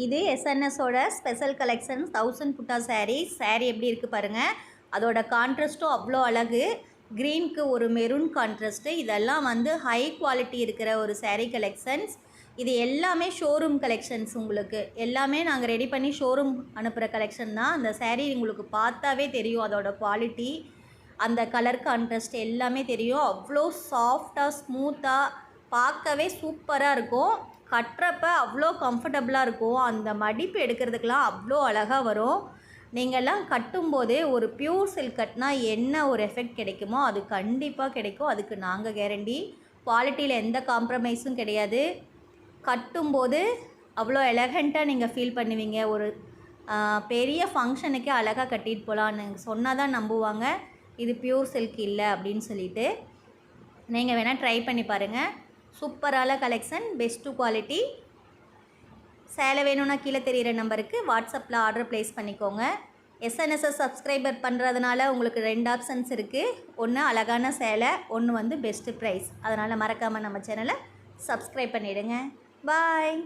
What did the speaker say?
இது எஸ்என்எஸோட special collections 1000 புட்டா சாரீ எப்படி இருக்குது பாருங்கள். அதோட கான்ட்ராஸ்ட்டும் அவ்வளோ அழகு. க்ரீனுக்கு ஒரு மெரூன் கான்ட்ராஸ்ட்டு. இதெல்லாம் வந்து ஹை குவாலிட்டி இருக்கிற ஒரு சாரீ கலெக்ஷன்ஸ். இது எல்லாமே ஷோரூம் கலெக்ஷன்ஸ். உங்களுக்கு எல்லாமே நாங்கள் ரெடி பண்ணி ஷோரூம் அனுப்புகிற கலெக்ஷன் தான். அந்த சாரீ உங்களுக்கு பார்த்தாவே தெரியும் அதோட குவாலிட்டி, அந்த கலர் கான்ட்ராஸ்ட் எல்லாமே தெரியும். அவ்வளோ சாஃப்டாக ஸ்மூத்தாக பார்க்கவே சூப்பராக இருக்கும். கட்டுறப்ப அவ்வளோ கம்ஃபர்டபுளாக இருக்கும். அந்த மடிப்பு எடுக்கிறதுக்கெலாம் அவ்வளோ அழகாக வரும். நீங்கள்லாம் கட்டும்போதே ஒரு பியூர் சில்க் கட்டினா என்ன ஒரு எஃபெக்ட் கிடைக்குமோ அது கண்டிப்பாக கிடைக்கும். அதுக்கு நாங்கள் கேரண்டி. குவாலிட்டியில் எந்த காம்ப்ரமைஸும் கிடையாது. கட்டும்போது அவ்வளோ எலகண்ட்டாக நீங்கள் ஃபீல் பண்ணுவீங்க. ஒரு பெரிய ஃபங்க்ஷனுக்கே அழகாக கட்டிட்டு போகலான்னு சொன்னால் தான் நம்புவாங்க இது பியூர் சில்க் இல்லை அப்படின்னு சொல்லிட்டு. நீங்கள் வேணால் ட்ரை பண்ணி பாருங்கள். சூப்பரான கலெக்ஷன், பெஸ்ட்டு குவாலிட்டி. சேலை வேணும்னா கீழே தெரிகிற நம்பருக்கு வாட்ஸ்அப்பில் ஆர்டர் ப்ளேஸ் பண்ணிக்கோங்க. எஸ்என்எஸ்ஸை சப்ஸ்கிரைபர் பண்ணுறதுனால உங்களுக்கு 2 ஆப்ஷன்ஸ் இருக்குது. ஒன்று அழகான சேலை, ஒன்று வந்து பெஸ்ட்டு ப்ரைஸ். அதனால் மறக்காமல் நம்ம சேனலை சப்ஸ்கிரைப் பண்ணிவிடுங்க. பாய்.